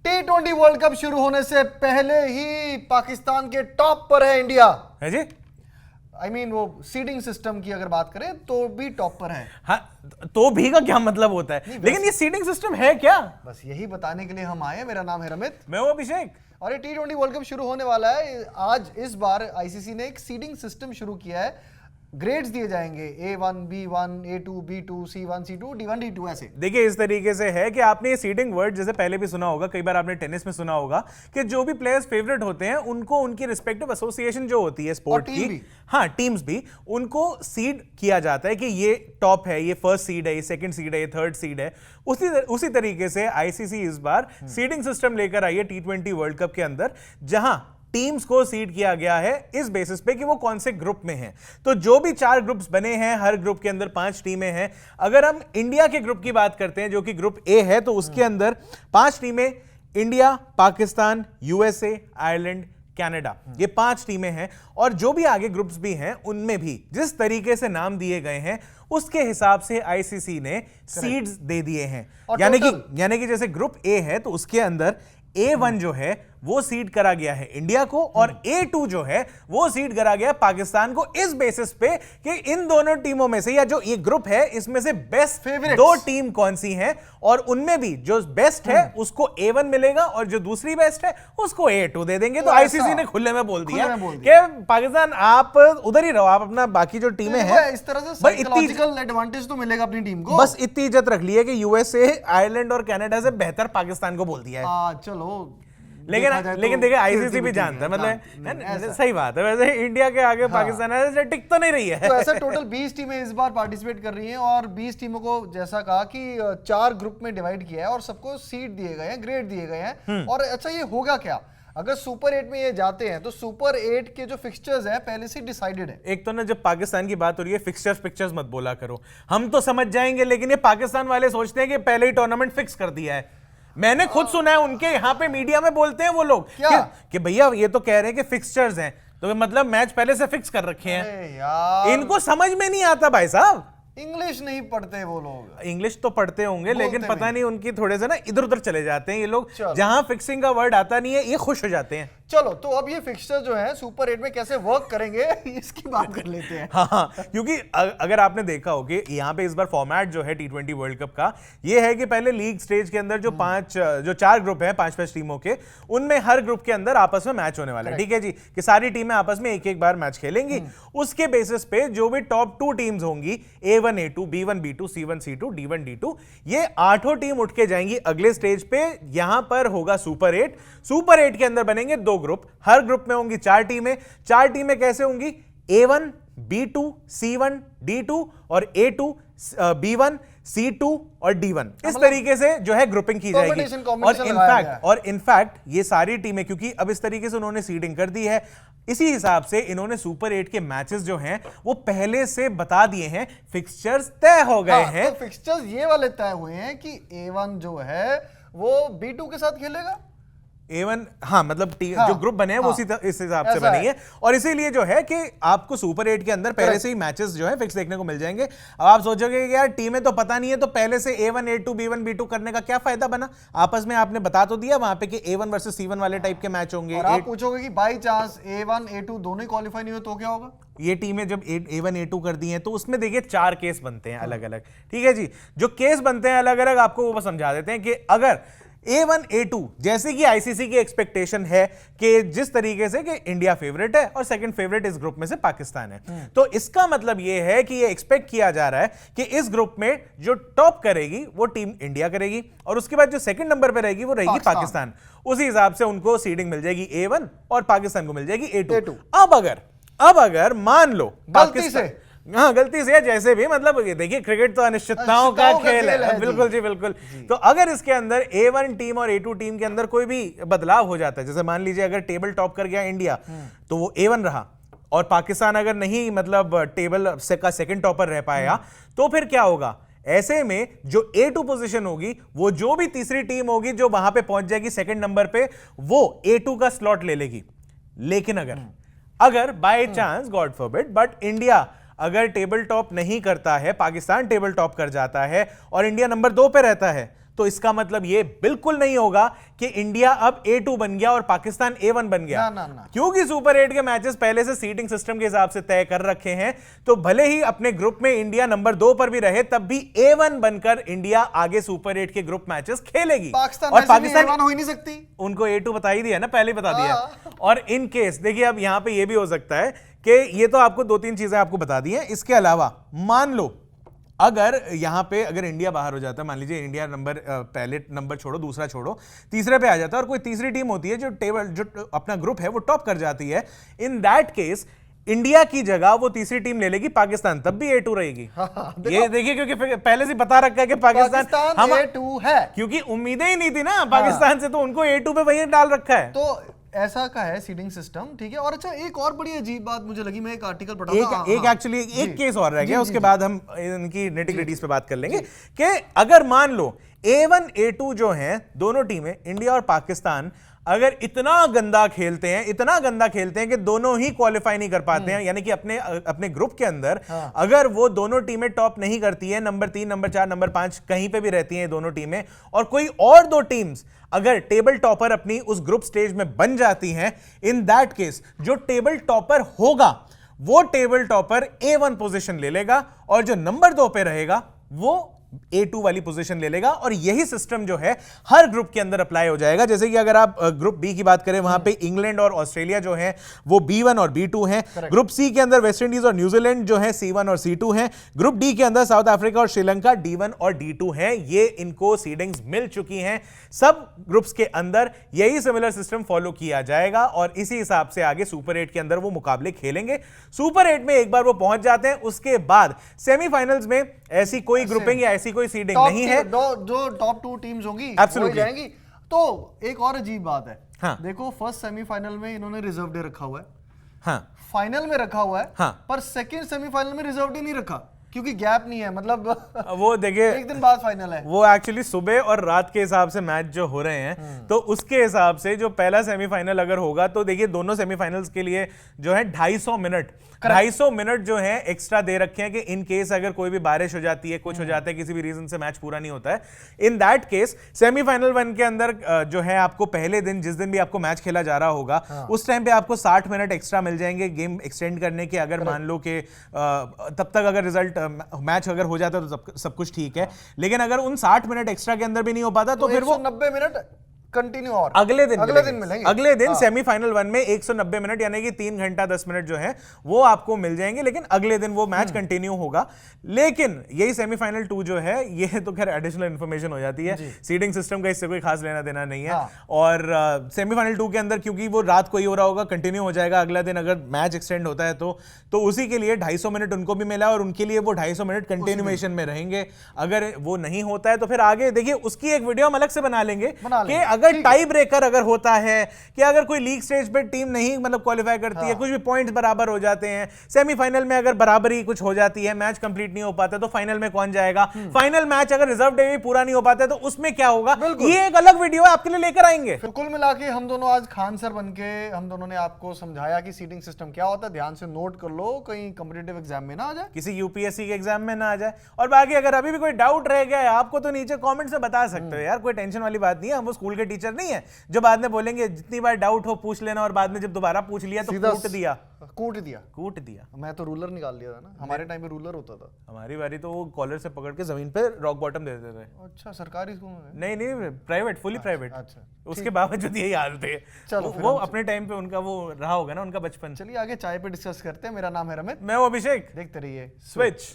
T20 world cup शुरू होने से पहले ही पाकिस्तान के टॉप पर है इंडिया है जी। वो सीडिंग सिस्टम की अगर बात करें तो भी टॉप पर है। हाँ, तो भी का क्या मतलब होता है? लेकिन ये सीडिंग सिस्टम है क्या? बस यही बताने के लिए हम आए। मेरा नाम है रमित, मैं हूं अभिषेक, और ये T20 वर्ल्ड कप शुरू होने वाला है आज। इस बार आईसीसी ने एक सीडिंग सिस्टम शुरू किया है। ग्रेड्स दिए जाएंगे A1, B1, A2, B2, C1, C2, D1, D2 ऐसे। देखिए इस तरीके से है कि आपने ये सीडिंग वर्ड जैसे पहले भी सुना होगा, कई बार आपने टेनिस में सुना होगा कि जो भी प्लेयर्स फेवरेट होते हैं उनको उनकी रिस्पेक्टिव एसोसिएशन जो होती है स्पोर्ट की, हाँ टीम्स भी, उनको सीड किया जाता है कि ये टॉप है, ये फर्स्ट सीड है, ये सेकंड सीड है, ये थर्ड सीड है। उसी तरीके से आईसीसी इस बार सीडिंग सिस्टम लेकर आई है T20 वर्ल्ड कप के अंदर, जहां टीम्स को सीड किया गया है इस बेसिस पे कि वो कौन से ग्रुप में हैं। तो जो भी 4 ग्रुप्स बने हैं, हर ग्रुप के अंदर 5 टीमें हैं। अगर हम इंडिया के ग्रुप की बात करते हैं जो कि ग्रुप ए है, तो उसके अंदर 5 टीमें India, Pakistan, USA, Ireland, Canada, ये 5 टीमें हैं। और जो भी आगे ग्रुप्स भी हैं उनमें भी जिस तरीके से नाम दिए गए हैं उसके हिसाब से आईसीसी ने सीड्स दे दिए हैं। यानी कि जैसे ग्रुप ए है तो उसके अंदर A1 जो है वो सीड करा गया है इंडिया को, और A2 जो है वो सीड करा गया पाकिस्तान को, इस बेसिस पे कि इन दोनों टीमों में से, या जो ये ग्रुप है इसमें से बेस्ट फेवरेट 2 टीम कौन सी हैं, और उनमें भी जो बेस्ट है उसको A1 मिलेगा और जो दूसरी बेस्ट है उसको A2 दे देंगे। तो आईसीसी ने खुले में बोल दिया कि पाकिस्तान आप उधर ही रहो, आप अपना बाकी जो टीमें हैं, इस तरह से साइकोलॉजिकल एडवांटेज तो मिलेगा अपनी टीम को। बस इतनी इज्जत रख ली है कि यूएसए, आयरलैंड और कनाडा से बेहतर पाकिस्तान को बोल दिया है। चलो, लेकिन देखिए आईसीसी भी जानता है, मतलब सही बात है। वैसे इंडिया के आगे पाकिस्तान ऐसे टिक तो नहीं रही है। तो ऐसा टोटल 20 टीमें इस बार पार्टिसिपेट कर रही हैं, और 20 टीमों को जैसा कहा कि 4 ग्रुप में डिवाइड किया है और सबको सीट दिए गए हैं, ग्रेड दिए गए हैं। और अच्छा, ये होगा क्या अगर सुपर 8 में ये जाते हैं? तो सुपर 8 के जो फिक्सचर्स हैं पहले से डिसाइडेड है। एक तो ना, जब पाकिस्तान की बात हो रही है, फिक्सचर्स मत बोला करो, हम तो समझ जाएंगे, लेकिन ये पाकिस्तान वाले सोचते हैं कि पहले ही टूर्नामेंट फिक्स कर दिया है। मैंने खुद सुना है उनके यहाँ पे मीडिया में बोलते हैं वो लोग कि भैया ये तो कह रहे हैं कि फिक्सचर्स हैं, तो मतलब मैच पहले से फिक्स कर रखे हैं। इनको समझ में नहीं आता भाई साहब, इंग्लिश नहीं पढ़ते वो लोग। इंग्लिश तो पढ़ते होंगे लेकिन पता नहीं उनकी थोड़े से ना इधर उधर चले जाते हैं ये लोग, जहां फिक्सिंग का वर्ड आता नहीं है ये खुश हो जाते हैं। चलो, तो अब ये फिक्सचर जो है सुपर 8 में कैसे वर्क करेंगे इसकी बात कर लेते हैं। हाँ, क्योंकि अगर आपने देखा हो कि यहाँ पे इस बार फॉर्मेट जो है T20 वर्ल्ड कप का ये है कि पहले लीग स्टेज के अंदर जो 4 ग्रुप हैं 5-5 टीमों के, उनमें हर ग्रुप के अंदर आपस में मैच होने वाला है। ठीक है जी, कि सारी टीमें आपस में एक बार मैच खेलेंगी। उसके बेसिस पे जो भी टॉप 2 टीम्स होंगी, A1, A2, B1, B2, C1, C2, D1, D2, ये 8 टीम उठ के जाएंगी अगले स्टेज पे। यहां पर होगा सुपर 8। सुपर 8 के अंदर बनेंगे 2 ग्रुप, हर ग्रुप में होंगी 4 टीमें। 4 टीमें कैसे होंगी? A1, B2, C1, D2 और A2, B1, C2 और D1, इस तरीके से जो है ग्रुपिंग की जाएगी। और इनफैक्ट ये सारी टीमें, क्योंकि अब इस तरीके से उन्होंने सीडिंग कर दी है, इसी हिसाब से इन्होंने सुपर 8 के मैचेस जो हैं वो पहले से बता दिए हैं, फिक्सचर्स तय हो गए हैं। तो फिक्सचर्स ये वाले तय हुए हैं कि A1 जो है वो B2 के साथ खेलेगा। A1, हाँ, मतलब जो ग्रुप बने हैं वो इस हिसाब से बने हैं, और इसीलिए जो है कि आपको सुपर 8 के अंदर पहले से ही मैचेस जो है फिक्स देखने को मिल जाएंगे। अब आप सोचोगे कि यार टीमें तो पता नहीं है, तो पहले से A1, A2, B1, B2 करने का क्या फायदा बना? आपस में आपने बता तो दिया वहां पे कि A1 वर्सेस C1 वाले टाइप के मैच होंगे। और आप पूछोगे कि बाई चांस A1, A2 दोनों ही क्वालिफाई नहीं हुए तो क्या होगा? ये टीमें जब A1, A2 कर दी हैं तो उसमें देखिए 4 केस बनते हैं अलग अलग। ठीक है जी, जो केस बनते हैं अलग अलग आपको वो समझा देते हैं कि अगर A1, A2 जैसे कि आईसीसी की एक्सपेक्टेशन है कि जिस तरीके से कि इंडिया फेवरेट है और सेकंड फेवरेट इस ग्रुप में से पाकिस्तान है, तो इसका मतलब यह है कि यह एक्सपेक्ट किया जा रहा है कि इस ग्रुप में जो टॉप करेगी वो टीम इंडिया करेगी, और उसके बाद जो सेकंड नंबर पे रहेगी वो रहेगी पाकिस्तान। उसी हिसाब से उनको सीडिंग मिल जाएगी A1 और पाकिस्तान को मिल जाएगी A2। अब अगर मान लो गलती से जैसे भी, मतलब देखिए क्रिकेट तो अनिश्चितताओं का खेल है। बिल्कुल जी, बिल्कुल। तो अगर इसके अंदर A1 टीम और A2 टीम के अंदर कोई भी बदलाव हो जाता है, जैसे मान लीजिए अगर टेबल टॉप कर गया इंडिया तो वो A1 रहा, और पाकिस्तान अगर नहीं मतलब टेबल का सेकंड टॉपर रह पाया, तो फिर क्या होगा? ऐसे में जो A2 पोजीशन होगी वो जो भी तीसरी टीम होगी जो वहां पे पहुंच जाएगी सेकंड नंबर पे, वो A2 का स्लॉट ले लेगी। लेकिन अगर by chance, God forbid, but India अगर टेबल टॉप नहीं करता है, पाकिस्तान टेबल टॉप कर जाता है और इंडिया नंबर 2 पे रहता है, तो इसका मतलब ये बिल्कुल नहीं होगा कि इंडिया अब A2 बन गया और पाकिस्तान A1 बन गया। ना। क्योंकि सुपर 8 के मैचेस पहले से सीटिंग सिस्टम के हिसाब से तय कर रखे हैं, तो भले ही अपने ग्रुप में इंडिया नंबर 2 पर भी रहे, तब भी A1 बनकर इंडिया आगे सुपर 8 के ग्रुप मैचेस खेलेगी। और पाकिस्तान A1 हो ही नहीं सकती, उनको A2 बता ही दिया ना, पहले बता दिया। और इन केस देखिए, अब यहां पे ये भी हो सकता है कि ये तो आपको 2-3 चीजें आपको बता दी हैं, इसके अलावा मान लो अगर यहां पे अगर इंडिया बाहर हो जाता है, मान लीजिए इंडिया नंबर पहले नंबर छोड़ो, दूसरा छोड़ो, तीसरे पे आ जाता है और कोई तीसरी टीम होती है जो अपना ग्रुप है वो टॉप कर जाती है, इन दैट केस इंडिया की जगह वो तीसरी टीम ले लेगी पाकिस्तान, तब भी A2 रहेगी। ये देखिए, क्योंकि पहले से बता रखा है कि पाकिस्तान हम A2 है, क्योंकि उम्मीदें ही नहीं थी ना पाकिस्तान से, तो उनको A2 पे वही डाल रखा है। तो ऐसा का है सीडिंग सिस्टम, ठीक है। और अच्छा, एक और बड़ी अजीब बात मुझे लगी, मैं एक आर्टिकल पढ़ा था, एक एक्चुअली एक केस और रह गया, उसके बाद हम इनकी निटी-ग्रिटीज पे बात कर लेंगे कि अगर मान लो A1 A2 जो हैं दोनों टीमें, इंडिया और पाकिस्तान, अगर इतना गंदा खेलते हैं कि दोनों ही क्वालिफाई नहीं कर पाते हैं, यानी कि अपने ग्रुप के अंदर अगर वो दोनों टीमें टॉप नहीं करती हैं, नंबर 3, नंबर 4, नंबर 5 कहीं पे भी रहती हैं दोनों टीमें, और कोई और 2 टीम्स अगर टेबल टॉपर अपनी उस ग्रुप स्टेज में बन जाती हैं, इन दैट केस जो टेबल टॉपर होगा वो टेबल टॉपर A1 पोजीशन ले लेगा, और जो नंबर 2 पे रहेगा वो A2 वाली पोजीशन ले लेगा। और यही सिस्टम जो है हर ग्रुप के अंदर अप्लाई हो जाएगा। जैसे कि अगर आप ग्रुप बी की बात करें, वहां पे इंग्लैंड और ऑस्ट्रेलिया जो है वो B1 और B2 हैं। ग्रुप सी के अंदर वेस्ट इंडीज और न्यूजीलैंड जो है C1 और C2 हैं। ग्रुप डी के अंदर साउथ अफ्रीका और श्रीलंका D1 और D2 हैं। ये इनको सीडिंग्स मिल चुकी हैं। सब ग्रुप्स के अंदर यही सिमिलर सिस्टम फॉलो किया जाएगा और इसी हिसाब से आगे सुपर 8 के अंदर वो मुकाबले खेलेंगे। सुपर 8 में एक बार वो पहुंच जाते हैं, उसके बाद सेमीफाइनल्स में ऐसी कोई ग्रुपिंग या ऐसी कोई सीडिंग नहीं है। जो टॉप 2 टीम्स होंगी वो जाएंगी। तो एक और अजीब बात है, हाँ। देखो फर्स्ट सेमीफाइनल में इन्होंने रिजर्व डे रखा हुआ है, हाँ। फाइनल में रखा हुआ है, हाँ। पर सेकंड सेमीफाइनल में रिजर्व डे नहीं रखा क्योंकि गैप नहीं है, मतलब वो देखिए एक दिन बाद फाइनल है। वो एक्चुअली सुबह और रात के हिसाब से मैच जो हो रहे हैं, तो उसके हिसाब से जो पहला सेमीफाइनल अगर होगा तो देखिए दोनों सेमीफाइनल्स के लिए जो है 250 मिनट जो है एक्स्ट्रा दे रखे हैं कि इन केस अगर कोई भी बारिश हो जाती है, कुछ हो जाता है, किसी भी रीजन से मैच पूरा नहीं होता है, इन दैट केस सेमीफाइनल 1 के अंदर जो है आपको पहले दिन, जिस दिन भी आपको मैच खेला जा रहा होगा, उस टाइम पे आपको 60 मिनट एक्स्ट्रा मिल जाएंगे गेम एक्सटेंड करने के। अगर मान लो कि तब तक अगर रिजल्ट मैच अगर हो जाता है तो सब कुछ ठीक है, लेकिन अगर उन 60 मिनट एक्स्ट्रा के अंदर भी नहीं हो पाता तो फिर वो 90 मिनट कंटिन्यू और अगले दिन मिलेंगे। अगले दिन सेमीफाइनल 1 में 190 मिनट यानी कि 3 घंटा 10 मिनट जो है वो आपको मिल जाएंगे, लेकिन अगले दिन वो मैच कंटिन्यू होगा। लेकिन यही सेमीफाइनल 2 जो है ये तो खैर एडिशनल इंफॉर्मेशन हो जाती है, सीडिंग सिस्टम का इससे कोई खास लेना देना नहीं है। और सेमीफाइनल 2 के अंदर क्योंकि वो रात को ही हो रहा होगा, कंटिन्यू हो जाएगा अगला दिन अगर मैच एक्सटेंड होता है तो उसी के लिए 250 मिनट उनको भी मिला और उनके लिए वो 250 मिनट कंटिन्यूएशन में रहेंगे। अगर वो नहीं होता है तो फिर आगे देखिए उसकी एक वीडियो हम अलग से बना लेंगे कि अगर टाई ब्रेकर अगर होता है कि अगर कोई लीग स्टेज पे टीम नहीं मतलब क्वालिफाई करती है, कुछ भी पॉइंट्स बराबर हो जाते हैं, सेमीफाइनल में अगर बराबरी कुछ हो जाती है, मैच कंप्लीट नहीं हो पाता तो फाइनल में कौन जाएगा, फाइनल मैच अगर रिजर्व डे में पूरा नहीं हो पाता तो उसमें क्या होगा, ये एक अलग वीडियो है आपके लिए लेकर आएंगे। कुल मिला के हम दोनों आज खान सर बनके हम दोनों ने आपको समझाया कि सीटिंग सिस्टम क्या होता है। ध्यान से नोट कर लो, कहीं कॉम्पिटिटिव एग्जाम में ना आ जाए, किसी यूपीएससी के एग्जाम में ना आ जाए। और बाकी अगर अभी भी कोई डाउट रह गया है आपको तो नीचे कमेंट से बता सकते हो यार, कोई टेंशन वाली बात नहीं है। हम वो स्कूल के टीचर नहीं है जो बाद में बोलेंगे जितनी बार डाउट हो पूछ लेना और बाद में जब दोबारा पूछ लिया तो कूट दिया। मैं तो रूलर निकाल लिया था ना, हमारे टाइम पे रूलर होता था। हमारी बारी तो वो कॉलर से पकड़ के जमीन पे रॉक बॉटम दे देते थे। अच्छा, सरकारी स्कूल में? नहीं प्राइवेट, फुली प्राइवेट। अच्छा, उसके बावजूद यही हाल थे। वो अपने टाइम पे उनका वो रहा होगा ना उनका बचपन। चलिए आगे चाय पे डिस्कस करते हैं। मेरा नाम है रमित, मैं हूं अभिषेक। देखते रहिए स्विच।